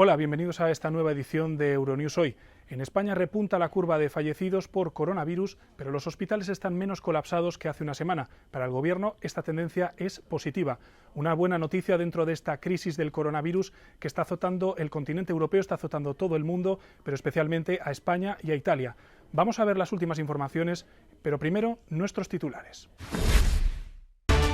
Hola, bienvenidos a esta nueva edición de Euronews Hoy. En España repunta la curva de fallecidos por coronavirus, pero los hospitales están menos colapsados que hace una semana. Para el Gobierno, esta tendencia es positiva. Una buena noticia dentro de esta crisis del coronavirus que está azotando el continente europeo, está azotando todo el mundo, pero especialmente a España y a Italia. Vamos a ver las últimas informaciones, pero primero nuestros titulares.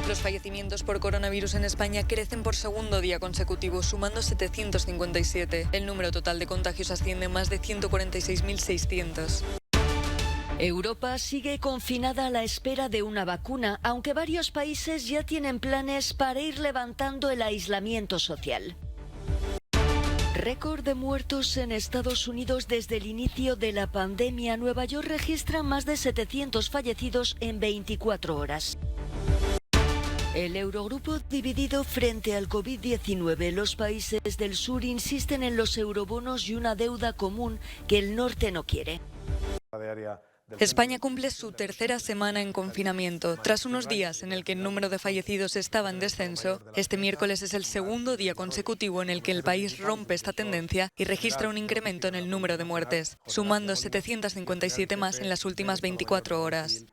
Los fallecimientos por coronavirus en España crecen por segundo día consecutivo, sumando 757. El número total de contagios asciende a más de 146.600. Europa sigue confinada a la espera de una vacuna, aunque varios países ya tienen planes para ir levantando el aislamiento social. Récord de muertos en Estados Unidos desde el inicio de la pandemia. Nueva York registra más de 700 fallecidos en 24 horas. El Eurogrupo dividido frente al COVID-19. Los países del sur insisten en los eurobonos y una deuda común que el norte no quiere. España cumple su tercera semana en confinamiento. Tras unos días en el que el número de fallecidos estaba en descenso, este miércoles es el segundo día consecutivo en el que el país rompe esta tendencia y registra un incremento en el número de muertes, sumando 757 más en las últimas 24 horas.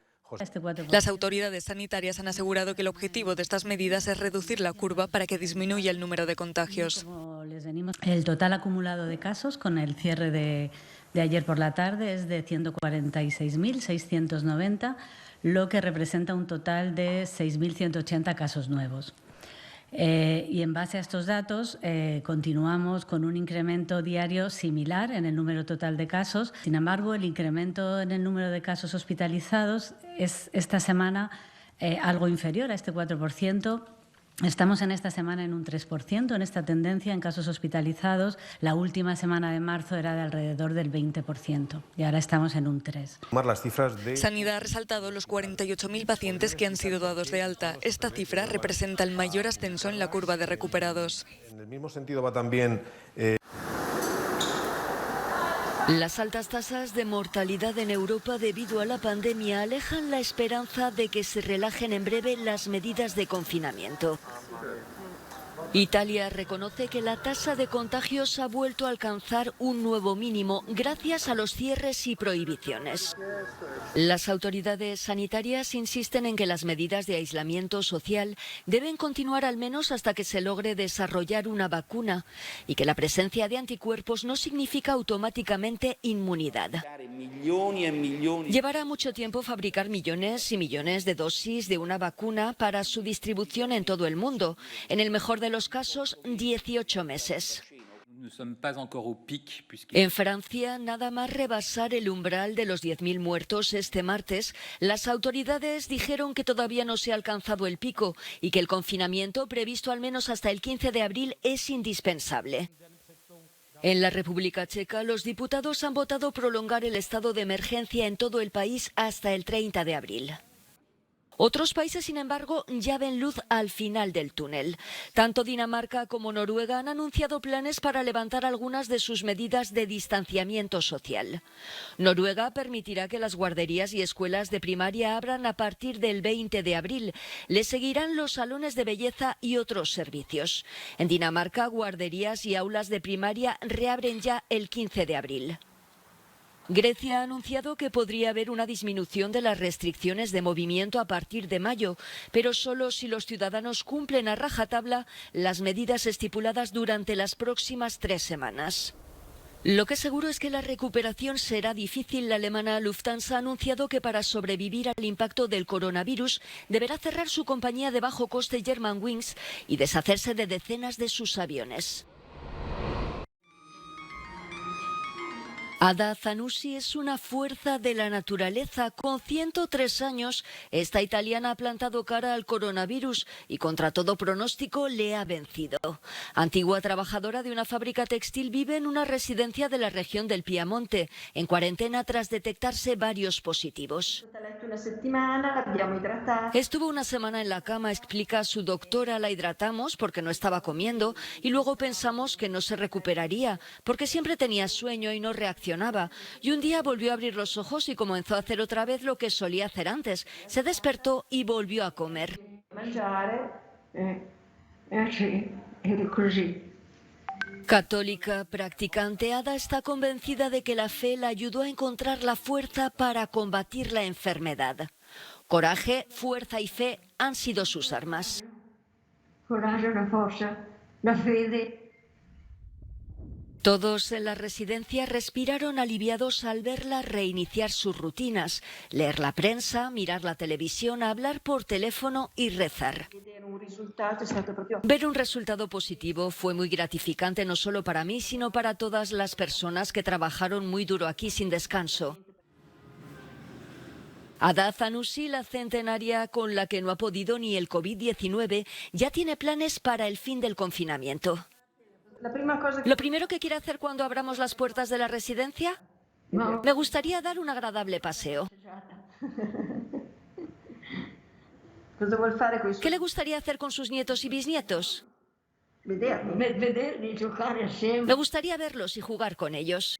Las autoridades sanitarias han asegurado que el objetivo de estas medidas es reducir la curva para que disminuya el número de contagios. El total acumulado de casos con el cierre de ayer por la tarde es de 146.690, lo que representa un total de 6.180 casos nuevos. Y en base a estos datos continuamos con un incremento diario similar en el número total de casos. Sin embargo, el incremento en el número de casos hospitalizados es esta semana algo inferior a este 4%. Estamos en esta semana en un 3%, en esta tendencia en casos hospitalizados. La última semana de marzo era de alrededor del 20% y ahora estamos en un 3%. Sanidad ha resaltado los 48.000 pacientes que han sido dados de alta. Esta cifra representa el mayor ascenso en la curva de recuperados. En el mismo sentido va también... Las altas tasas de mortalidad en Europa debido a la pandemia alejan la esperanza de que se relajen en breve las medidas de confinamiento. Italia reconoce que la tasa de contagios ha vuelto a alcanzar un nuevo mínimo gracias a los cierres y prohibiciones. Las autoridades sanitarias insisten en que las medidas de aislamiento social deben continuar al menos hasta que se logre desarrollar una vacuna y que la presencia de anticuerpos no significa automáticamente inmunidad. Llevará mucho tiempo fabricar millones y millones de dosis de una vacuna para su distribución en todo el mundo. En el mejor de los casos, 18 meses. En Francia, nada más rebasar el umbral de los 10.000 muertos este martes, las autoridades dijeron que todavía no se ha alcanzado el pico y que el confinamiento previsto al menos hasta el 15 de abril es indispensable. En la República Checa, los diputados han votado prolongar el estado de emergencia en todo el país hasta el 30 de abril. Otros países, sin embargo, ya ven luz al final del túnel. Tanto Dinamarca como Noruega han anunciado planes para levantar algunas de sus medidas de distanciamiento social. Noruega permitirá que las guarderías y escuelas de primaria abran a partir del 20 de abril. Le seguirán los salones de belleza y otros servicios. En Dinamarca, guarderías y aulas de primaria reabren ya el 15 de abril. Grecia ha anunciado que podría haber una disminución de las restricciones de movimiento a partir de mayo, pero solo si los ciudadanos cumplen a rajatabla las medidas estipuladas durante las próximas 3 semanas. Lo que es seguro es que la recuperación será difícil. La alemana Lufthansa ha anunciado que para sobrevivir al impacto del coronavirus deberá cerrar su compañía de bajo coste Germanwings y deshacerse de decenas de sus aviones. Ada Zanussi es una fuerza de la naturaleza. Con 103 años, esta italiana ha plantado cara al coronavirus y contra todo pronóstico le ha vencido. Antigua trabajadora de una fábrica textil, vive en una residencia de la región del Piamonte, en cuarentena tras detectarse varios positivos. Estuvo una semana en la cama, explica su doctora. La hidratamos porque no estaba comiendo y luego pensamos que no se recuperaría porque siempre tenía sueño y no reaccionaba. Y un día volvió a abrir los ojos y comenzó a hacer otra vez lo que solía hacer antes. Se despertó y volvió a comer. Católica practicante, Ada está convencida de que la fe la ayudó a encontrar la fuerza para combatir la enfermedad. Coraje, fuerza y fe han sido sus armas. Todos en la residencia respiraron aliviados al verla reiniciar sus rutinas, leer la prensa, mirar la televisión, hablar por teléfono y rezar. Ver un resultado positivo fue muy gratificante no solo para mí, sino para todas las personas que trabajaron muy duro aquí sin descanso. Ada Zanussi, la centenaria con la que no ha podido ni el COVID-19, ya tiene planes para el fin del confinamiento. ¿Lo primero que quiere hacer cuando abramos las puertas de la residencia? Me gustaría dar un agradable paseo. ¿Qué le gustaría hacer con sus nietos y bisnietos? Me gustaría verlos y jugar con ellos.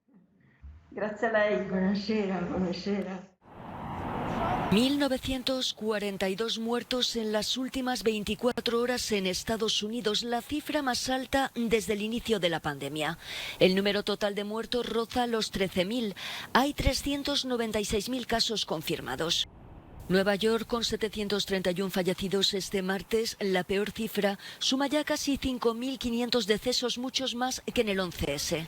1942 muertos en las últimas 24 horas en Estados Unidos, la cifra más alta desde el inicio de la pandemia. El número total de muertos roza los 13.000. Hay 396.000 casos confirmados. Nueva York, con 731 fallecidos este martes, la peor cifra, suma ya casi 5.500 decesos, muchos más que en el 11S.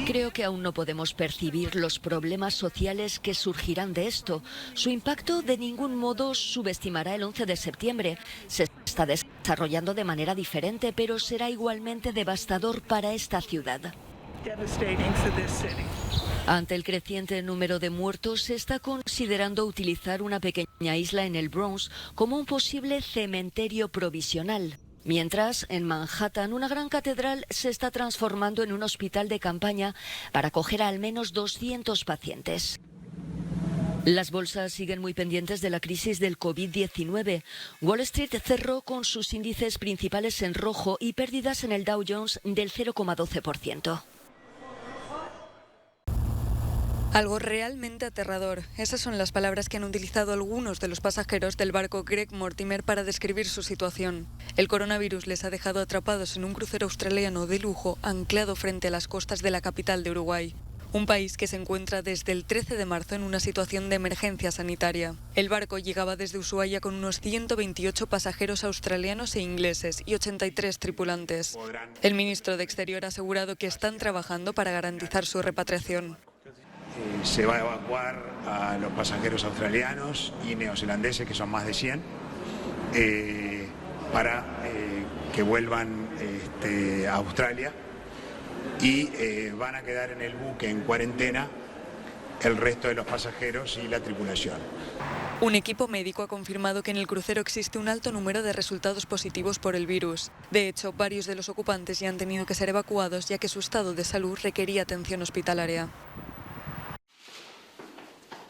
Creo que aún no podemos percibir los problemas sociales que surgirán de esto. Su impacto de ningún modo subestimará el 11 de septiembre. Se está desarrollando de manera diferente, pero será igualmente devastador para esta ciudad. Ante el creciente número de muertos, se está considerando utilizar una pequeña isla en el Bronx como un posible cementerio provisional. Mientras, en Manhattan, una gran catedral se está transformando en un hospital de campaña para acoger a al menos 200 pacientes. Las bolsas siguen muy pendientes de la crisis del COVID-19. Wall Street cerró con sus índices principales en rojo y pérdidas en el Dow Jones del 0,12%. Algo realmente aterrador. Esas son las palabras que han utilizado algunos de los pasajeros del barco Greg Mortimer para describir su situación. El coronavirus les ha dejado atrapados en un crucero australiano de lujo anclado frente a las costas de la capital de Uruguay. Un país que se encuentra desde el 13 de marzo en una situación de emergencia sanitaria. El barco llegaba desde Ushuaia con unos 128 pasajeros australianos e ingleses y 83 tripulantes. El ministro de Exterior ha asegurado que están trabajando para garantizar su repatriación. Se va a evacuar a los pasajeros australianos y neozelandeses, que son más de 100, para que vuelvan a Australia, y van a quedar en el buque en cuarentena el resto de los pasajeros y la tripulación. Un equipo médico ha confirmado que en el crucero existe un alto número de resultados positivos por el virus. De hecho, varios de los ocupantes ya han tenido que ser evacuados, ya que su estado de salud requería atención hospitalaria.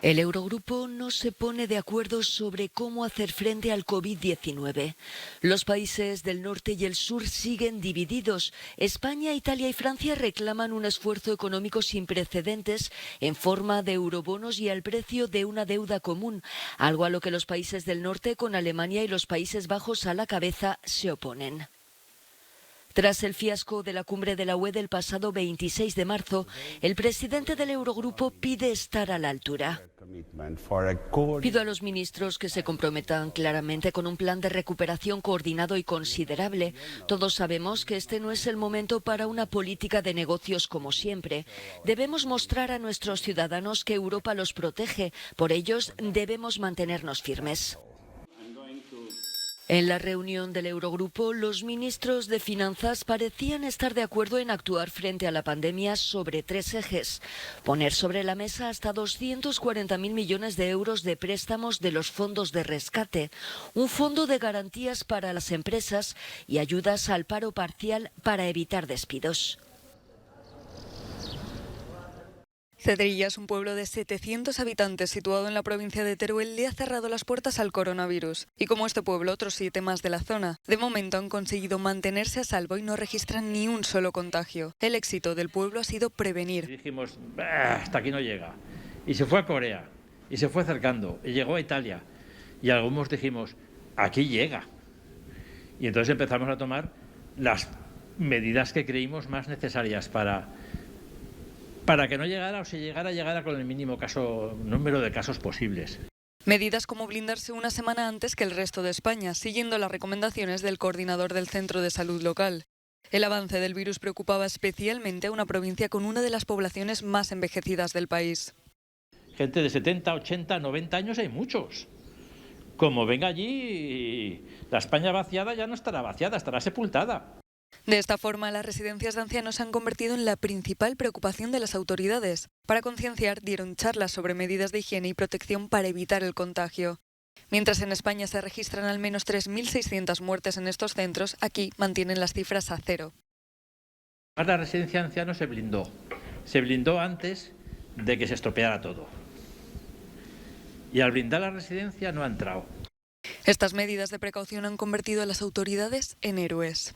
El Eurogrupo no se pone de acuerdo sobre cómo hacer frente al COVID-19. Los países del norte y el sur siguen divididos. España, Italia y Francia reclaman un esfuerzo económico sin precedentes en forma de eurobonos y al precio de una deuda común, algo a lo que los países del norte, con Alemania y los Países Bajos a la cabeza, se oponen. Tras el fiasco de la cumbre de la UE del pasado 26 de marzo, el presidente del Eurogrupo pide estar a la altura. Pido a los ministros que se comprometan claramente con un plan de recuperación coordinado y considerable. Todos sabemos que este no es el momento para una política de negocios como siempre. Debemos mostrar a nuestros ciudadanos que Europa los protege. Por ellos debemos mantenernos firmes. En la reunión del Eurogrupo, los ministros de Finanzas parecían estar de acuerdo en actuar frente a la pandemia sobre 3 ejes. Poner sobre la mesa hasta 240.000 millones de euros de préstamos de los fondos de rescate, un fondo de garantías para las empresas y ayudas al paro parcial para evitar despidos. Cedrillas, un pueblo de 700 habitantes situado en la provincia de Teruel, le ha cerrado las puertas al coronavirus. Y como este pueblo, otros 7 más de la zona. De momento han conseguido mantenerse a salvo y no registran ni un solo contagio. El éxito del pueblo ha sido prevenir. Dijimos, hasta aquí no llega. Y se fue a Corea, y se fue acercando, y llegó a Italia. Y algunos dijimos, aquí llega. Y entonces empezamos a tomar las medidas que creímos más necesarias para que no llegara, o si llegara con el mínimo número de casos posibles. Medidas como blindarse una semana antes que el resto de España, siguiendo las recomendaciones del coordinador del Centro de Salud local. El avance del virus preocupaba especialmente a una provincia con una de las poblaciones más envejecidas del país. Gente de 70, 80, 90 años hay muchos. Como venga allí, la España vaciada ya no estará vaciada, estará sepultada. De esta forma, las residencias de ancianos se han convertido en la principal preocupación de las autoridades. Para concienciar, dieron charlas sobre medidas de higiene y protección para evitar el contagio. Mientras en España se registran al menos 3.600 muertes en estos centros, aquí mantienen las cifras a cero. La residencia de ancianos se blindó. Se blindó antes de que se estropeara todo. Y al blindar la residencia no ha entrado. Estas medidas de precaución han convertido a las autoridades en héroes.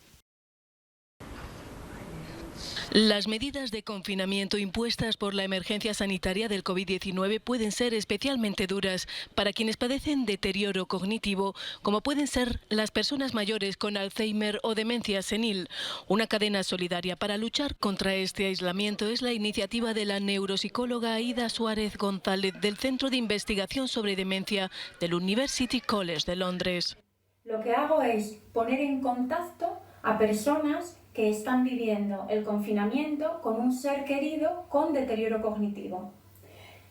Las medidas de confinamiento impuestas por la emergencia sanitaria del COVID-19 pueden ser especialmente duras para quienes padecen deterioro cognitivo, como pueden ser las personas mayores con Alzheimer o demencia senil. Una cadena solidaria para luchar contra este aislamiento es la iniciativa de la neuropsicóloga Aida Suárez González del Centro de Investigación sobre Demencia del University College de Londres. Lo que hago es poner en contacto a personas que están viviendo el confinamiento con un ser querido con deterioro cognitivo.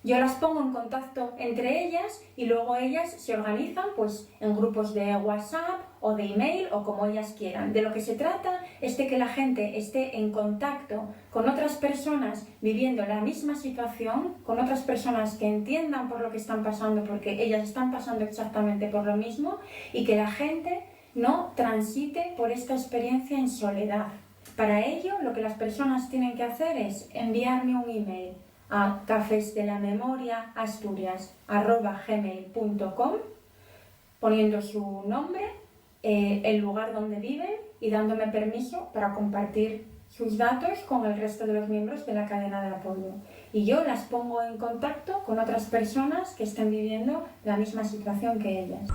Yo las pongo en contacto entre ellas y luego ellas se organizan pues, en grupos de WhatsApp o de email o como ellas quieran. De lo que se trata es de que la gente esté en contacto con otras personas viviendo la misma situación, con otras personas que entiendan por lo que están pasando, porque ellas están pasando exactamente por lo mismo, y que la gente no transite por esta experiencia en soledad. Para ello, lo que las personas tienen que hacer es enviarme un email a cafesdelamemoriaasturias@gmail.com poniendo su nombre, el lugar donde viven y dándome permiso para compartir sus datos con el resto de los miembros de la cadena de apoyo. Y yo las pongo en contacto con otras personas que estén viviendo la misma situación que ellas.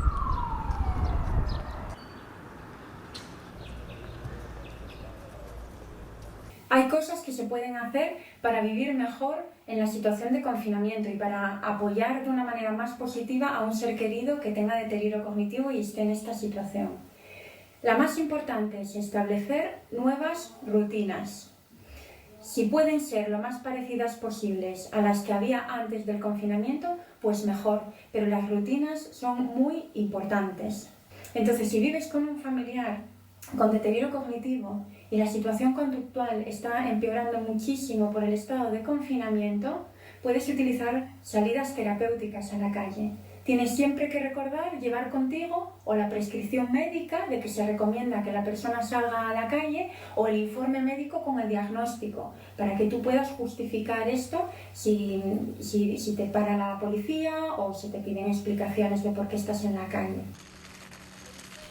Hay cosas que se pueden hacer para vivir mejor en la situación de confinamiento y para apoyar de una manera más positiva a un ser querido que tenga deterioro cognitivo y esté en esta situación. La más importante es establecer nuevas rutinas. Si pueden ser lo más parecidas posibles a las que había antes del confinamiento, pues mejor, pero las rutinas son muy importantes. Entonces, si vives con un familiar con deterioro cognitivo y la situación conductual está empeorando muchísimo por el estado de confinamiento, puedes utilizar salidas terapéuticas a la calle. Tienes siempre que recordar llevar contigo o la prescripción médica de que se recomienda que la persona salga a la calle o el informe médico con el diagnóstico, para que tú puedas justificar esto si te para la policía o si te piden explicaciones de por qué estás en la calle.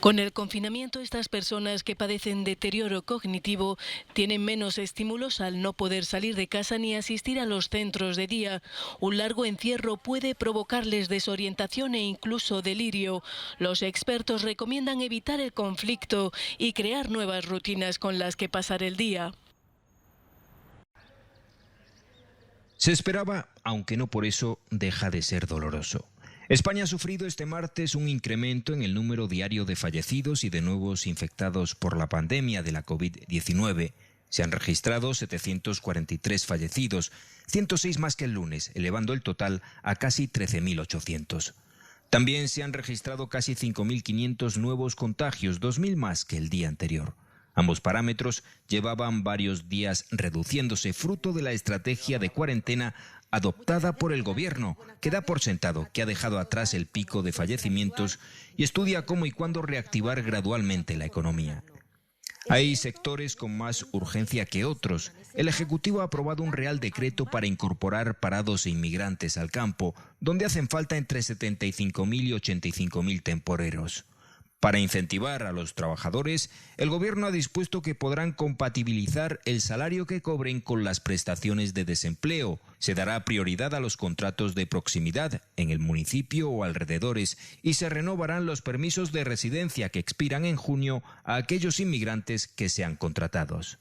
Con el confinamiento, estas personas que padecen deterioro cognitivo tienen menos estímulos al no poder salir de casa ni asistir a los centros de día. Un largo encierro puede provocarles desorientación e incluso delirio. Los expertos recomiendan evitar el conflicto y crear nuevas rutinas con las que pasar el día. Se esperaba, aunque no por eso deja de ser doloroso. España ha sufrido este martes un incremento en el número diario de fallecidos y de nuevos infectados por la pandemia de la COVID-19. Se han registrado 743 fallecidos, 106 más que el lunes, elevando el total a casi 13.800. También se han registrado casi 5.500 nuevos contagios, 2.000 más que el día anterior. Ambos parámetros llevaban varios días reduciéndose, fruto de la estrategia de cuarentena adoptada por el gobierno, que da por sentado que ha dejado atrás el pico de fallecimientos y estudia cómo y cuándo reactivar gradualmente la economía. Hay sectores con más urgencia que otros. El Ejecutivo ha aprobado un Real Decreto para incorporar parados e inmigrantes al campo, donde hacen falta entre 75.000 y 85.000 temporeros. Para incentivar a los trabajadores, el Gobierno ha dispuesto que podrán compatibilizar el salario que cobren con las prestaciones de desempleo. Se dará prioridad a los contratos de proximidad en el municipio o alrededores y se renovarán los permisos de residencia que expiran en junio a aquellos inmigrantes que sean contratados.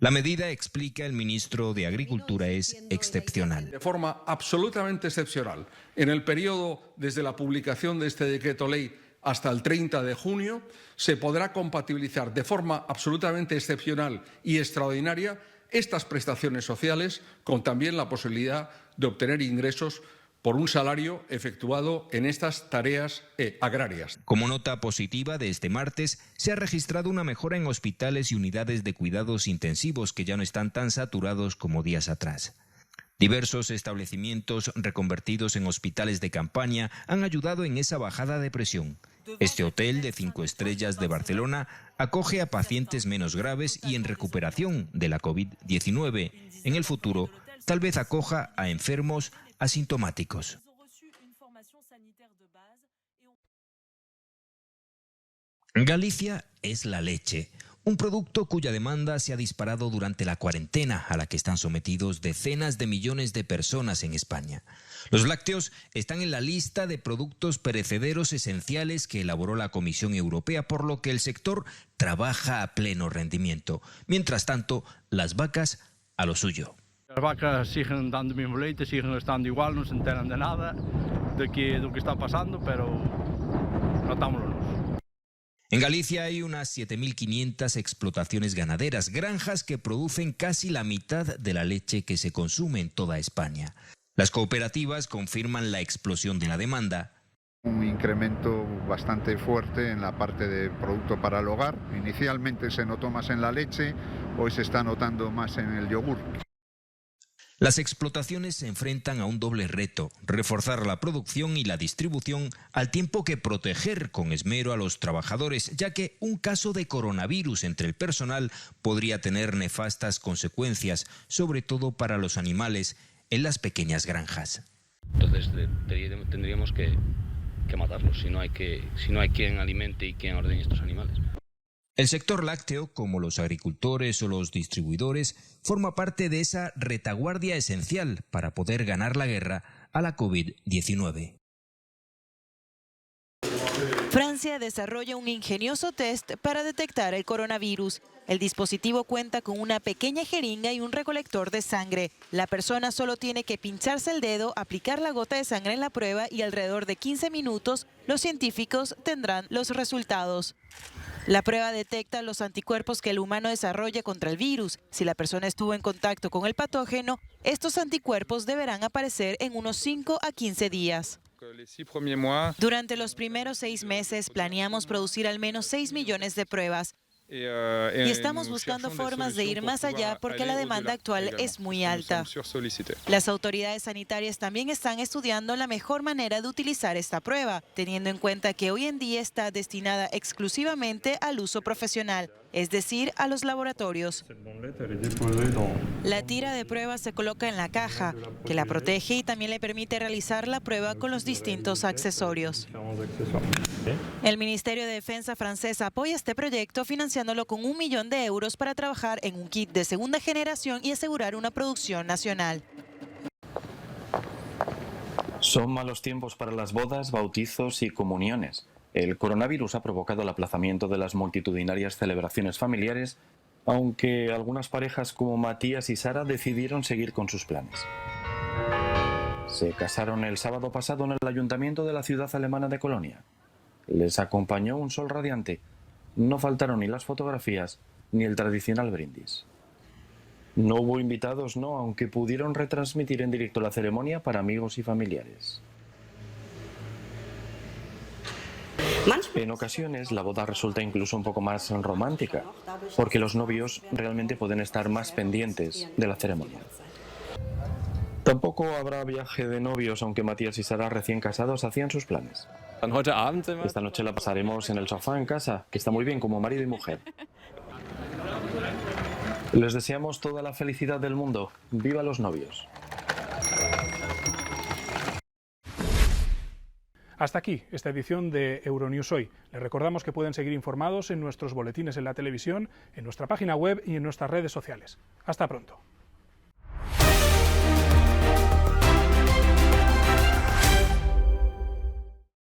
La medida, explica el ministro de Agricultura, es excepcional. De forma absolutamente excepcional. En el periodo desde la publicación de este decreto ley hasta el 30 de junio, se podrá compatibilizar de forma absolutamente excepcional y extraordinaria estas prestaciones sociales con también la posibilidad de obtener ingresos por un salario efectuado en estas tareas agrarias. Como nota positiva de este martes, se ha registrado una mejora en hospitales y unidades de cuidados intensivos que ya no están tan saturados como días atrás. Diversos establecimientos reconvertidos en hospitales de campaña han ayudado en esa bajada de presión. Este hotel de 5 estrellas de Barcelona acoge a pacientes menos graves y en recuperación de la COVID-19. En el futuro, tal vez acoja a enfermos asintomáticos. Galicia es la leche, un producto cuya demanda se ha disparado durante la cuarentena a la que están sometidos decenas de millones de personas en España. Los lácteos están en la lista de productos perecederos esenciales que elaboró la Comisión Europea, por lo que el sector trabaja a pleno rendimiento. Mientras tanto, las vacas a lo suyo. Las vacas siguen dando el mismo leite, siguen estando igual, no se enteran de nada de lo que está pasando, pero notámoslo. En Galicia hay unas 7.500 explotaciones ganaderas, granjas que producen casi la mitad de la leche que se consume en toda España. Las cooperativas confirman la explosión de la demanda. Un incremento bastante fuerte en la parte de producto para el hogar. Inicialmente se notó más en la leche, hoy se está notando más en el yogur. Las explotaciones se enfrentan a un doble reto: reforzar la producción y la distribución, al tiempo que proteger con esmero a los trabajadores, ya que un caso de coronavirus entre el personal podría tener nefastas consecuencias, sobre todo para los animales en las pequeñas granjas. Entonces tendríamos que matarlos, si no hay quien alimente y quien ordeñe estos animales. El sector lácteo, como los agricultores o los distribuidores, forma parte de esa retaguardia esencial para poder ganar la guerra a la COVID-19. Francia desarrolla un ingenioso test para detectar el coronavirus. El dispositivo cuenta con una pequeña jeringa y un recolector de sangre. La persona solo tiene que pincharse el dedo, aplicar la gota de sangre en la prueba y alrededor de 15 minutos los científicos tendrán los resultados. La prueba detecta los anticuerpos que el humano desarrolla contra el virus. Si la persona estuvo en contacto con el patógeno, estos anticuerpos deberán aparecer en unos 5 a 15 días. Durante los primeros 6 meses planeamos producir al menos 6 millones de pruebas. Y estamos buscando formas de ir más allá porque la demanda actual es muy alta. Las autoridades sanitarias también están estudiando la mejor manera de utilizar esta prueba, teniendo en cuenta que hoy en día está destinada exclusivamente al uso profesional, es decir, a los laboratorios. La tira de prueba se coloca en la caja, que la protege y también le permite realizar la prueba con los distintos accesorios. El Ministerio de Defensa francés apoya este proyecto financiándolo con 1 millón de euros para trabajar en un kit de segunda generación y asegurar una producción nacional. Son malos tiempos para las bodas, bautizos y comuniones. El coronavirus ha provocado el aplazamiento de las multitudinarias celebraciones familiares, aunque algunas parejas como Matías y Sara decidieron seguir con sus planes. Se casaron el sábado pasado en el ayuntamiento de la ciudad alemana de Colonia. Les acompañó un sol radiante. No faltaron ni las fotografías ni el tradicional brindis. No hubo invitados, no, aunque pudieron retransmitir en directo la ceremonia para amigos y familiares. En ocasiones la boda resulta incluso un poco más romántica, porque los novios realmente pueden estar más pendientes de la ceremonia. Tampoco habrá viaje de novios, aunque Matías y Sara, recién casados, hacían sus planes. Esta noche la pasaremos en el sofá en casa, que está muy bien como marido y mujer. Les deseamos toda la felicidad del mundo. ¡Viva los novios! Hasta aquí esta edición de Euronews Hoy. Les recordamos que pueden seguir informados en nuestros boletines en la televisión, en nuestra página web y en nuestras redes sociales. Hasta pronto.